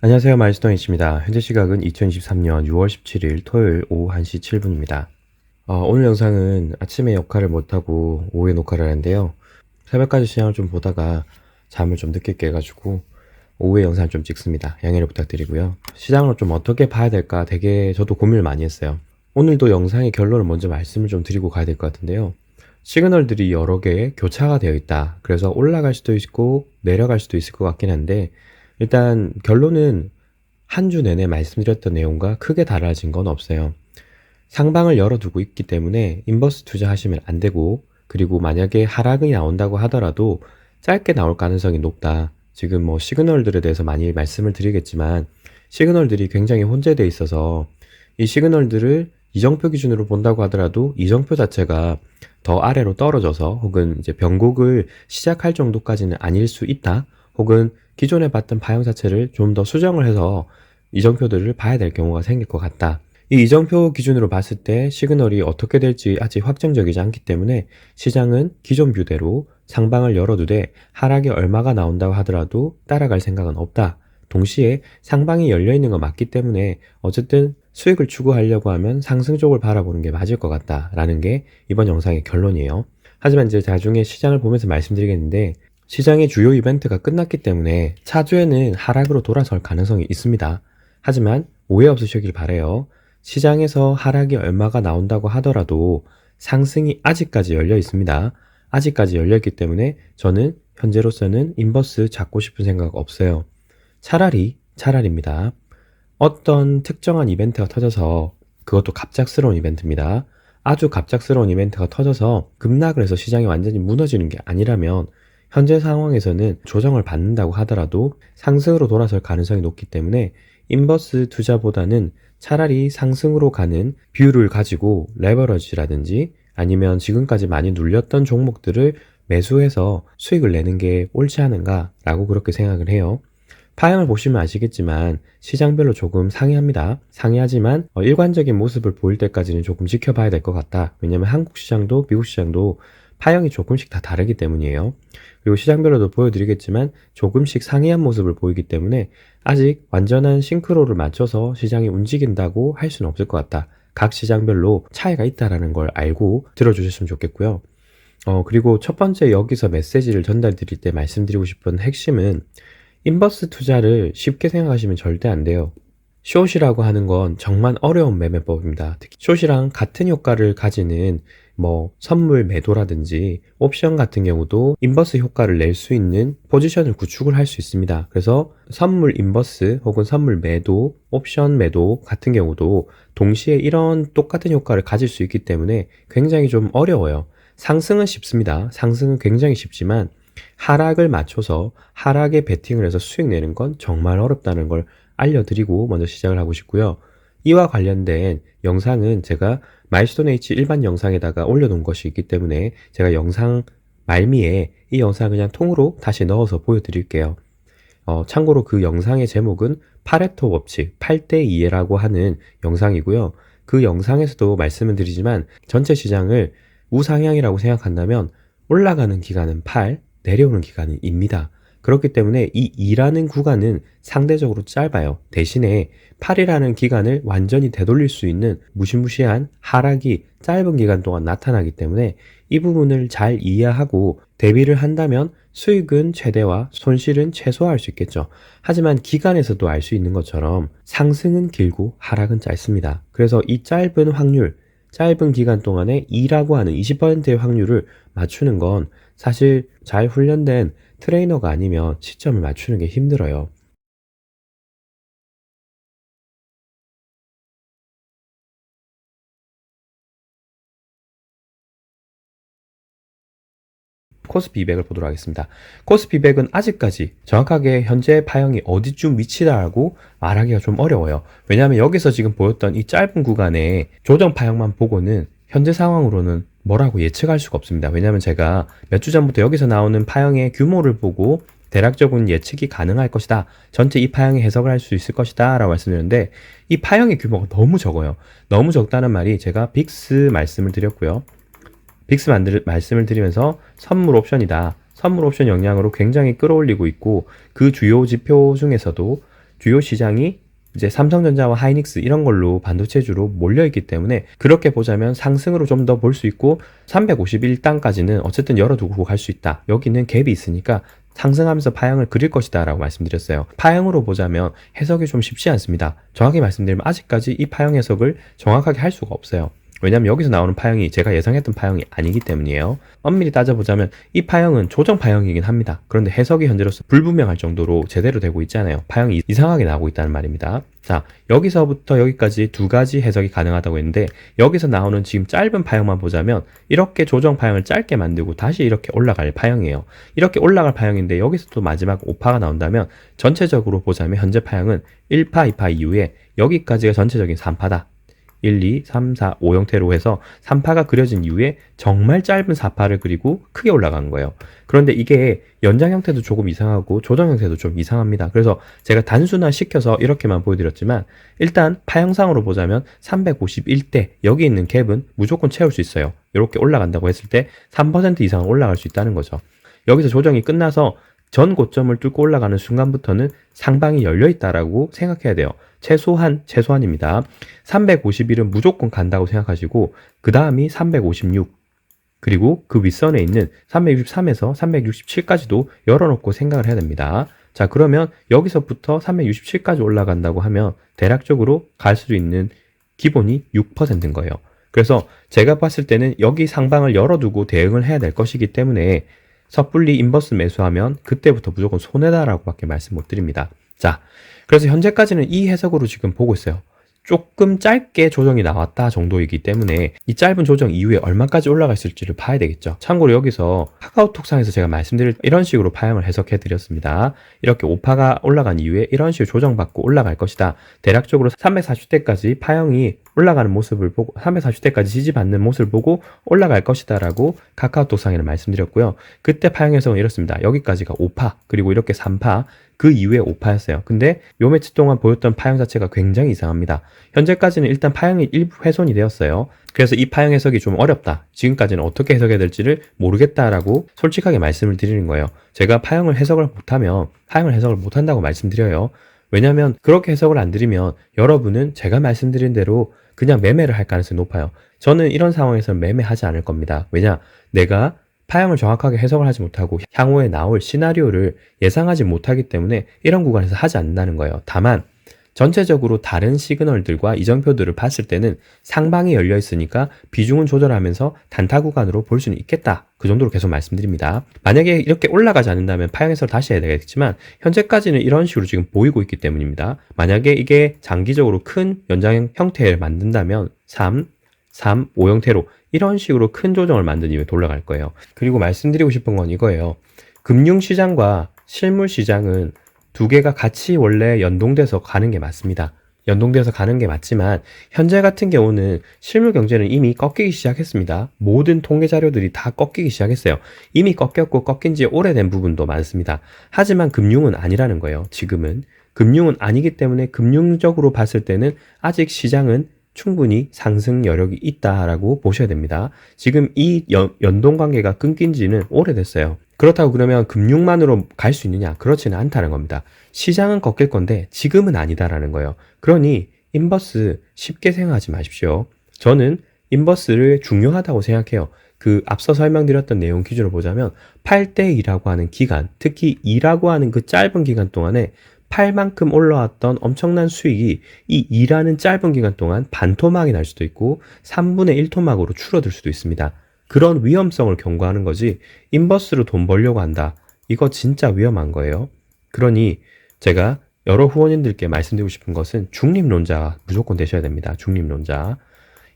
안녕하세요. 마이스터니치입니다. 현재 시각은 2023년 6월 17일 토요일 오후 1시 7분입니다. 오늘 영상은 아침에 역할을 못하고 오후에 녹화를 하는데요. 새벽까지 시장을 좀 보다가 잠을 좀 늦게 깨가지고 오후에 영상을 좀 찍습니다. 양해를 부탁드리고요. 시장을 좀 어떻게 봐야 될까 되게 저도 고민을 많이 했어요. 오늘도 영상의 결론을 먼저 말씀을 좀 드리고 가야 될 것 같은데요. 시그널들이 여러 개 교차가 되어 있다. 그래서 올라갈 수도 있고 내려갈 수도 있을 것 같긴 한데 일단 결론은 한 주 내내 말씀드렸던 내용과 크게 달라진 건 없어요. 상방을 열어두고 있기 때문에 인버스 투자하시면 안 되고, 그리고 만약에 하락이 나온다고 하더라도 짧게 나올 가능성이 높다. 지금 뭐 시그널들에 대해서 많이 말씀을 드리겠지만 시그널들이 굉장히 혼재되어 있어서 이 시그널들을 이정표 기준으로 본다고 하더라도 이정표 자체가 더 아래로 떨어져서 혹은 이제 변곡을 시작할 정도까지는 아닐 수 있다. 혹은 기존에 봤던 파형 자체를 좀 더 수정을 해서 이정표들을 봐야 될 경우가 생길 것 같다. 이 이정표 기준으로 봤을 때 시그널이 어떻게 될지 아직 확정적이지 않기 때문에 시장은 기존 뷰대로 상방을 열어두되 하락이 얼마가 나온다고 하더라도 따라갈 생각은 없다. 동시에 상방이 열려있는 건 맞기 때문에 어쨌든 수익을 추구하려고 하면 상승 쪽을 바라보는 게 맞을 것 같다라는 게 이번 영상의 결론이에요. 하지만 이제 나중에 시장을 보면서 말씀드리겠는데 시장의 주요 이벤트가 끝났기 때문에 차주에는 하락으로 돌아설 가능성이 있습니다. 하지만 오해 없으시길 바래요. 시장에서 하락이 얼마가 나온다고 하더라도 상승이 아직까지 열려 있습니다. 아직까지 열렸기 때문에 저는 현재로서는 인버스 잡고 싶은 생각 없어요. 차라리입니다. 어떤 특정한 이벤트가 터져서, 그것도 갑작스러운 이벤트입니다. 아주 갑작스러운 이벤트가 터져서 급락을 해서 시장이 완전히 무너지는 게 아니라면 현재 상황에서는 조정을 받는다고 하더라도 상승으로 돌아설 가능성이 높기 때문에 인버스 투자보다는 차라리 상승으로 가는 뷰를 가지고 레버러지라든지 아니면 지금까지 많이 눌렸던 종목들을 매수해서 수익을 내는 게 옳지 않은가라고 그렇게 생각을 해요. 파형을 보시면 아시겠지만 시장별로 조금 상이합니다. 상이하지만 일관적인 모습을 보일 때까지는 조금 지켜봐야 될 것 같다. 왜냐면 한국 시장도 미국 시장도 파형이 조금씩 다 다르기 때문이에요. 그리고 시장별로도 보여드리겠지만 조금씩 상이한 모습을 보이기 때문에 아직 완전한 싱크로를 맞춰서 시장이 움직인다고 할 수는 없을 것 같다. 각 시장별로 차이가 있다라는 걸 알고 들어주셨으면 좋겠고요. 그리고 첫 번째 여기서 메시지를 전달드릴 때 말씀드리고 싶은 핵심은 인버스 투자를 쉽게 생각하시면 절대 안 돼요. 숏이라고 하는 건 정말 어려운 매매법입니다. 특히 숏이랑 같은 효과를 가지는 뭐 선물 매도라든지 옵션 같은 경우도 인버스 효과를 낼 수 있는 포지션을 구축을 할 수 있습니다. 그래서 선물 인버스 혹은 선물 매도, 옵션 매도 같은 경우도 동시에 이런 똑같은 효과를 가질 수 있기 때문에 굉장히 좀 어려워요. 상승은 쉽습니다. 상승은 굉장히 쉽지만 하락을 맞춰서 하락에 베팅을 해서 수익 내는 건 정말 어렵다는 걸 알려드리고 먼저 시작을 하고 싶고요. 이와 관련된 영상은 제가 마일스톤 H 일반 영상에다가 올려놓은 것이 있기 때문에 제가 영상 말미에 이 영상 그냥 통으로 다시 넣어서 보여드릴게요. 참고로 그 영상의 제목은 파레토 법칙 8대2라고 하는 영상이고요. 그 영상에서도 말씀을 드리지만 전체 시장을 우상향이라고 생각한다면 올라가는 기간은 8, 내려오는 기간은 2입니다. 그렇기 때문에 이 2라는 구간은 상대적으로 짧아요. 대신에 8이라는 기간을 완전히 되돌릴 수 있는 무시무시한 하락이 짧은 기간 동안 나타나기 때문에 이 부분을 잘 이해하고 대비를 한다면 수익은 최대화, 손실은 최소화할 수 있겠죠. 하지만 기간에서도 알 수 있는 것처럼 상승은 길고 하락은 짧습니다. 그래서 이 짧은 확률, 짧은 기간 동안에 2라고 하는 20%의 확률을 맞추는 건 사실 잘 훈련된 트레이너가 아니면 시점을 맞추는 게 힘들어요. 코스피 200을 보도록 하겠습니다. 코스피 200은 아직까지 정확하게 현재 파형이 어디쯤 위치다라고 말하기가 좀 어려워요. 왜냐하면 여기서 지금 보였던 이 짧은 구간의 조정 파형만 보고는 현재 상황으로는 뭐라고 예측할 수가 없습니다. 왜냐하면 제가 몇 주 전부터 여기서 나오는 파형의 규모를 보고 대략적인 예측이 가능할 것이다. 전체 이 파형의 해석을 할 수 있을 것이다. 라고 말씀드렸는데 이 파형의 규모가 너무 적어요. 너무 적다는 말이 제가 빅스 말씀을 드렸고요. 빅스 말씀을 드리면서 선물 옵션이다. 선물 옵션 영향으로 굉장히 끌어올리고 있고 그 주요 지표 중에서도 주요 시장이 이제 삼성전자와 하이닉스 이런 걸로 반도체주로 몰려있기 때문에 그렇게 보자면 상승으로 좀 더 볼 수 있고 351단까지는 어쨌든 열어두고 갈 수 있다. 여기는 갭이 있으니까 상승하면서 파형을 그릴 것이다 라고 말씀드렸어요. 파형으로 보자면 해석이 좀 쉽지 않습니다. 정확히 말씀드리면 아직까지 이 파형 해석을 정확하게 할 수가 없어요. 왜냐면 여기서 나오는 파형이 제가 예상했던 파형이 아니기 때문이에요. 엄밀히 따져보자면 이 파형은 조정 파형이긴 합니다. 그런데 해석이 현재로서 불분명할 정도로 제대로 되고 있지 않아요. 파형이 이상하게 나오고 있다는 말입니다. 자, 여기서부터 여기까지 두 가지 해석이 가능하다고 했는데 여기서 나오는 지금 짧은 파형만 보자면 이렇게 조정 파형을 짧게 만들고 다시 이렇게 올라갈 파형이에요. 이렇게 올라갈 파형인데 여기서 또 마지막 5파가 나온다면 전체적으로 보자면 현재 파형은 1파, 2파 이후에 여기까지가 전체적인 3파다. 1, 2, 3, 4, 5 형태로 해서 3파가 그려진 이후에 정말 짧은 4파를 그리고 크게 올라간 거예요. 그런데 이게 연장 형태도 조금 이상하고 조정 형태도 좀 이상합니다. 그래서 제가 단순화 시켜서 이렇게만 보여드렸지만 일단 파형상으로 보자면 351대 여기 있는 갭은 무조건 채울 수 있어요. 이렇게 올라간다고 했을 때 3% 이상 올라갈 수 있다는 거죠. 여기서 조정이 끝나서 전 고점을 뚫고 올라가는 순간부터는 상방이 열려있다라고 생각해야 돼요. 최소한입니다. 351은 무조건 간다고 생각하시고 그 다음이 356 그리고 그 윗선에 있는 363에서 367까지도 열어놓고 생각을 해야 됩니다. 자, 그러면 여기서부터 367까지 올라간다고 하면 대략적으로 갈 수도 있는 기본이 6%인 거예요. 그래서 제가 봤을 때는 여기 상방을 열어두고 대응을 해야 될 것이기 때문에 섣불리 인버스 매수하면 그때부터 무조건 손해다라고 밖에 말씀 못 드립니다. 자, 그래서 현재까지는 이 해석으로 지금 보고 있어요. 조금 짧게 조정이 나왔다 정도이기 때문에 이 짧은 조정 이후에 얼마까지 올라가 있을지를 봐야 되겠죠. 참고로 여기서 카카오톡상에서 제가 말씀드릴 이런 식으로 파형을 해석해 드렸습니다. 이렇게 5파가 올라간 이후에 이런 식으로 조정받고 올라갈 것이다. 대략적으로 340대까지 파형이 올라가는 모습을 보고 340대까지 지지받는 모습을 보고 올라갈 것이다 라고 카카오톡상에는 말씀드렸고요. 그때 파형 해석은 이렇습니다. 여기까지가 5파 그리고 이렇게 3파 그 이후에 5파였어요. 근데 요 며칠 동안 보였던 파형 자체가 굉장히 이상합니다. 현재까지는 일단 파형이 일부 훼손이 되었어요. 그래서 이 파형 해석이 좀 어렵다. 지금까지는 어떻게 해석해야 될지를 모르겠다라고 솔직하게 말씀을 드리는 거예요. 제가 파형을 해석을 못하면 파형을 해석을 못한다고 말씀드려요. 왜냐하면 그렇게 해석을 안 드리면 여러분은 제가 말씀드린 대로 그냥 매매를 할 가능성이 높아요. 저는 이런 상황에서는 매매하지 않을 겁니다. 왜냐? 내가 파형을 정확하게 해석을 하지 못하고 향후에 나올 시나리오를 예상하지 못하기 때문에 이런 구간에서 하지 않는다는 거예요. 다만 전체적으로 다른 시그널들과 이정표들을 봤을 때는 상방이 열려 있으니까 비중은 조절하면서 단타 구간으로 볼 수는 있겠다. 그 정도로 계속 말씀드립니다. 만약에 이렇게 올라가지 않는다면 파형 해석을 다시 해야 되겠지만 현재까지는 이런 식으로 지금 보이고 있기 때문입니다. 만약에 이게 장기적으로 큰 연장 형태를 만든다면 3, 5 형태로 이런 식으로 큰 조정을 만든 이후에 돌아갈 거예요. 그리고 말씀드리고 싶은 건 이거예요. 금융시장과 실물시장은 두 개가 같이 원래 연동돼서 가는 게 맞습니다. 연동돼서 가는 게 맞지만 현재 같은 경우는 실물 경제는 이미 꺾이기 시작했습니다. 모든 통계 자료들이 다 꺾이기 시작했어요. 이미 꺾였고 꺾인 지 오래된 부분도 많습니다. 하지만 금융은 아니라는 거예요. 지금은. 금융은 아니기 때문에 금융적으로 봤을 때는 아직 시장은 충분히 상승 여력이 있다라고 보셔야 됩니다. 지금 이 연동 관계가 끊긴 지는 오래됐어요. 그렇다고 그러면 금융만으로 갈 수 있느냐? 그렇지는 않다는 겁니다. 시장은 꺾일 건데 지금은 아니다라는 거예요. 그러니 인버스 쉽게 생각하지 마십시오. 저는 인버스를 중요하다고 생각해요. 그 앞서 설명드렸던 내용 기준으로 보자면 8대2라고 하는 기간, 특히 2라고 하는 그 짧은 기간 동안에 8만큼 올라왔던 엄청난 수익이 이 2라는 짧은 기간 동안 반토막이 날 수도 있고 3분의 1토막으로 줄어들 수도 있습니다. 그런 위험성을 경고하는 거지 인버스로 돈 벌려고 한다. 이거 진짜 위험한 거예요. 그러니 제가 여러 후원인들께 말씀드리고 싶은 것은 중립론자 무조건 되셔야 됩니다. 중립론자.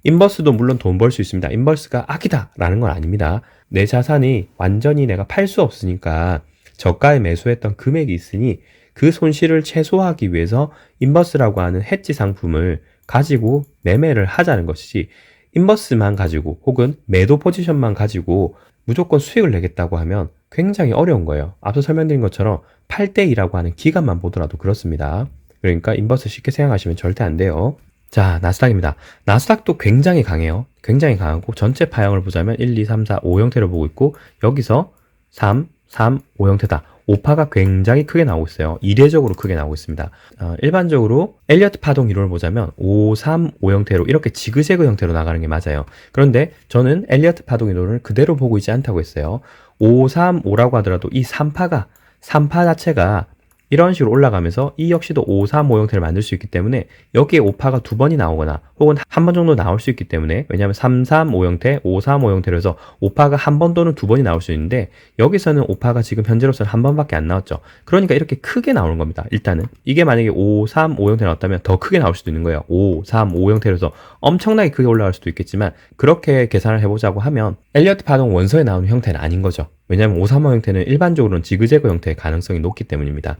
인버스도 물론 돈 벌 수 있습니다. 인버스가 악이다 라는 건 아닙니다. 내 자산이 완전히 내가 팔 수 없으니까 저가에 매수했던 금액이 있으니 그 손실을 최소화하기 위해서 인버스라고 하는 해지 상품을 가지고 매매를 하자는 것이지 인버스만 가지고 혹은 매도 포지션만 가지고 무조건 수익을 내겠다고 하면 굉장히 어려운 거예요. 앞서 설명드린 것처럼 8대2라고 하는 기간만 보더라도 그렇습니다. 그러니까 인버스 쉽게 생각하시면 절대 안 돼요. 자, 나스닥입니다. 나스닥도 굉장히 강해요. 굉장히 강하고 전체 파형을 보자면 1, 2, 3, 4, 5 형태로 보고 있고 여기서 3, 5 형태다. 오파가 굉장히 크게 나오고 있어요. 이례적으로 크게 나오고 있습니다. 일반적으로 엘리어트 파동 이론을 보자면 5, 3, 5 형태로 이렇게 지그재그 형태로 나가는 게 맞아요. 그런데 저는 엘리어트 파동 이론을 그대로 보고 있지 않다고 했어요. 5, 3, 5라고 하더라도 이 3파 자체가 이런 식으로 올라가면서 이 역시도 5, 3, 5 형태를 만들 수 있기 때문에 여기에 오파가 두 번이 나오거나 혹은 한 번 정도 나올 수 있기 때문에, 왜냐하면 3, 3, 5 형태, 5, 3, 5 형태로 해서 오파가 한 번 또는 두 번이 나올 수 있는데 여기서는 오파가 지금 현재로서는 한 번밖에 안 나왔죠. 그러니까 이렇게 크게 나오는 겁니다. 일단은 이게 만약에 5, 3, 5 형태 나왔다면 더 크게 나올 수도 있는 거예요. 5, 3, 5 형태로 해서 엄청나게 크게 올라갈 수도 있겠지만, 그렇게 계산을 해보자고 하면 엘리어트 파동 원서에 나오는 형태는 아닌 거죠. 왜냐하면 5, 3, 5 형태는 일반적으로는 지그재그 형태의 가능성이 높기 때문입니다.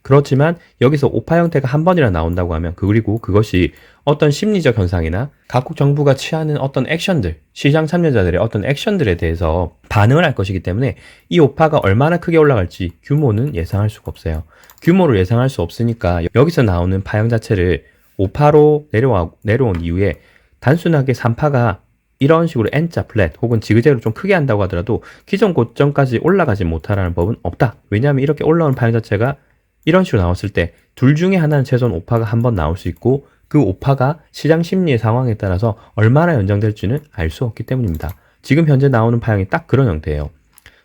그렇지만 여기서 오파 형태가 한 번이나 나온다고 하면, 그리고 그것이 어떤 심리적 현상이나 각국 정부가 취하는 어떤 액션들, 시장 참여자들의 어떤 액션들에 대해서 반응을 할 것이기 때문에 이 오파가 얼마나 크게 올라갈지 규모는 예상할 수가 없어요. 규모를 예상할 수 없으니까 여기서 나오는 파형 자체를 오파로 내려온 이후에 단순하게 3파가 이런 식으로 N자 플랫 혹은 지그재그로 좀 크게 한다고 하더라도 기존 고점까지 올라가지 못하라는 법은 없다. 왜냐하면 이렇게 올라오는 파형 자체가 이런 식으로 나왔을 때 둘 중에 하나는 최소한 오파가 한 번 나올 수 있고, 그 오파가 시장 심리의 상황에 따라서 얼마나 연장될지는 알 수 없기 때문입니다. 지금 현재 나오는 파형이 딱 그런 형태예요.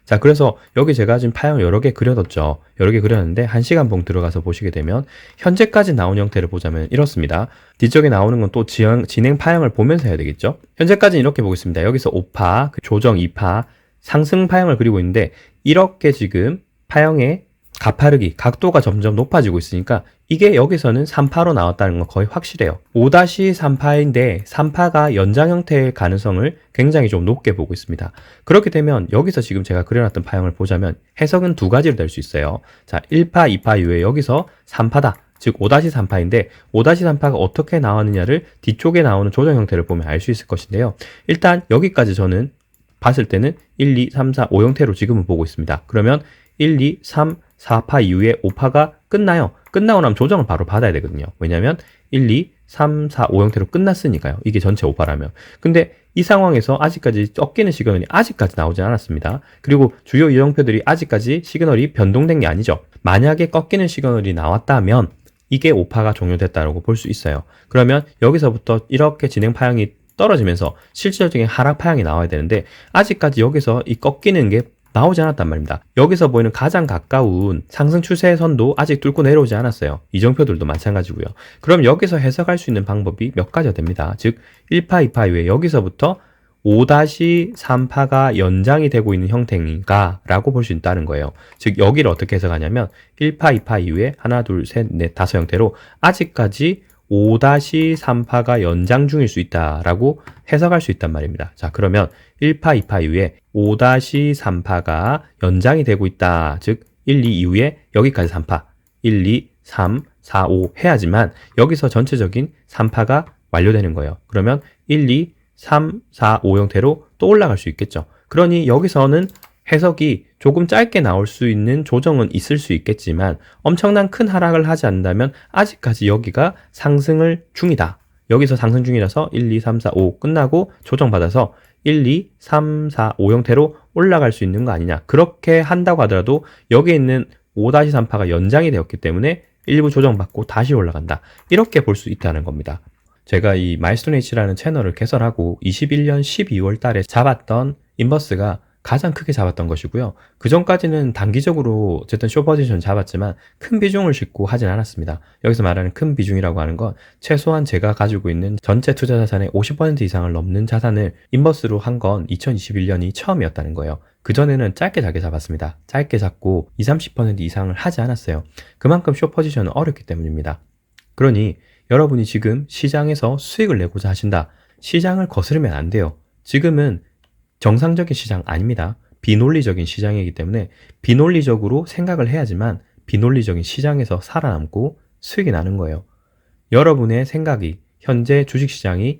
자, 그래서 여기 제가 지금 파형을 여러 개 그려뒀죠. 여러 개 그렸는데 1시간봉 들어가서 보시게 되면 현재까지 나온 형태를 보자면 이렇습니다. 뒤쪽에 나오는 건 또 진행 파형을 보면서 해야 되겠죠. 현재까지는 이렇게 보겠습니다. 여기서 5파, 조정 2파, 상승 파형을 그리고 있는데 이렇게 지금 파형의 가파르기, 각도가 점점 높아지고 있으니까 이게 여기서는 3파로 나왔다는 건 거의 확실해요. 5-3파인데 3파가 연장 형태의 가능성을 굉장히 좀 높게 보고 있습니다. 그렇게 되면 여기서 지금 제가 그려놨던 파형을 보자면 해석은 두 가지로 될 수 있어요. 자, 1파, 2파 이후에 여기서 3파다. 즉 5-3파인데 5-3파가 어떻게 나왔느냐를 뒤쪽에 나오는 조정 형태를 보면 알 수 있을 것인데요. 일단 여기까지 저는 봤을 때는 1, 2, 3, 4, 5 형태로 지금은 보고 있습니다. 그러면 1, 2, 3, 4파 이후에 5파가 끝나요. 끝나고 나면 조정을 바로 받아야 되거든요. 왜냐면 1, 2, 3, 4, 5 형태로 끝났으니까요. 이게 전체 5파라면. 근데 이 상황에서 아직까지 꺾이는 시그널이 아직까지 나오지 않았습니다. 그리고 주요 이정표들이 아직까지 시그널이 변동된 게 아니죠. 만약에 꺾이는 시그널이 나왔다면 이게 5파가 종료됐다고 볼 수 있어요. 그러면 여기서부터 이렇게 진행 파형이 떨어지면서 실질적인 하락 파형이 나와야 되는데 아직까지 여기서 이 꺾이는 게 나오지 않았단 말입니다. 여기서 보이는 가장 가까운 상승 추세선도 아직 뚫고 내려오지 않았어요. 이정표들도 마찬가지고요. 그럼 여기서 해석할 수 있는 방법이 몇 가지가 됩니다. 즉 1파, 2파 이후에 여기서부터 5-3파가 연장이 되고 있는 형태인가 라고 볼 수 있다는 거예요. 즉 여기를 어떻게 해석하냐면 1파, 2파 이후에 하나, 둘, 셋, 넷, 다섯 형태로 아직까지 5-3파가 연장 중일 수 있다라고 해석할 수 있단 말입니다. 자, 그러면 1파, 2파 이후에 5-3파가 연장이 되고 있다. 즉 1, 2 이후에 여기까지 3파, 1, 2, 3, 4, 5 해야지만 여기서 전체적인 3파가 완료되는 거예요. 그러면 1, 2, 3, 4, 5 형태로 또 올라갈 수 있겠죠. 그러니 여기서는 해석이 조금 짧게 나올 수 있는 조정은 있을 수 있겠지만 엄청난 큰 하락을 하지 않는다면 아직까지 여기가 상승을 중이다. 여기서 상승 중이라서 1, 2, 3, 4, 5 끝나고 조정받아서 1, 2, 3, 4, 5 형태로 올라갈 수 있는 거 아니냐. 그렇게 한다고 하더라도 여기에 있는 5-3파가 연장이 되었기 때문에 일부 조정받고 다시 올라간다. 이렇게 볼 수 있다는 겁니다. 제가 이 마일스톤 H라는 채널을 개설하고 21년 12월 달에 잡았던 인버스가 가장 크게 잡았던 것이고요. 그 전까지는 단기적으로 어쨌든 숏포지션 잡았지만 큰 비중을 싣고 하진 않았습니다. 여기서 말하는 큰 비중이라고 하는 건 최소한 제가 가지고 있는 전체 투자 자산의 50% 이상을 넘는 자산을 인버스로 한 건 2021년이 처음이었다는 거예요. 그전에는 짧게 잡았습니다. 짧게 잡고 20-30% 이상을 하지 않았어요. 그만큼 숏포지션은 어렵기 때문입니다. 그러니 여러분이 지금 시장에서 수익을 내고자 하신다. 시장을 거스르면 안 돼요. 지금은 정상적인 시장 아닙니다. 비논리적인 시장이기 때문에 비논리적으로 생각을 해야지만 비논리적인 시장에서 살아남고 수익이 나는 거예요. 여러분의 생각이 현재 주식시장이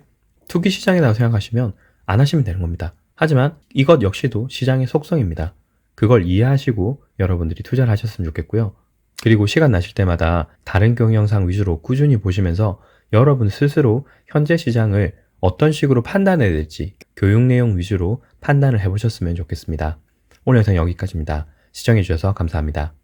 투기시장이라고 생각하시면 안 하시면 되는 겁니다. 하지만 이것 역시도 시장의 속성입니다. 그걸 이해하시고 여러분들이 투자를 하셨으면 좋겠고요. 그리고 시간 나실 때마다 다른 경영상 위주로 꾸준히 보시면서 여러분 스스로 현재 시장을 어떤 식으로 판단해야 될지 교육 내용 위주로 판단을 해보셨으면 좋겠습니다. 오늘 영상 여기까지입니다. 시청해 주셔서 감사합니다.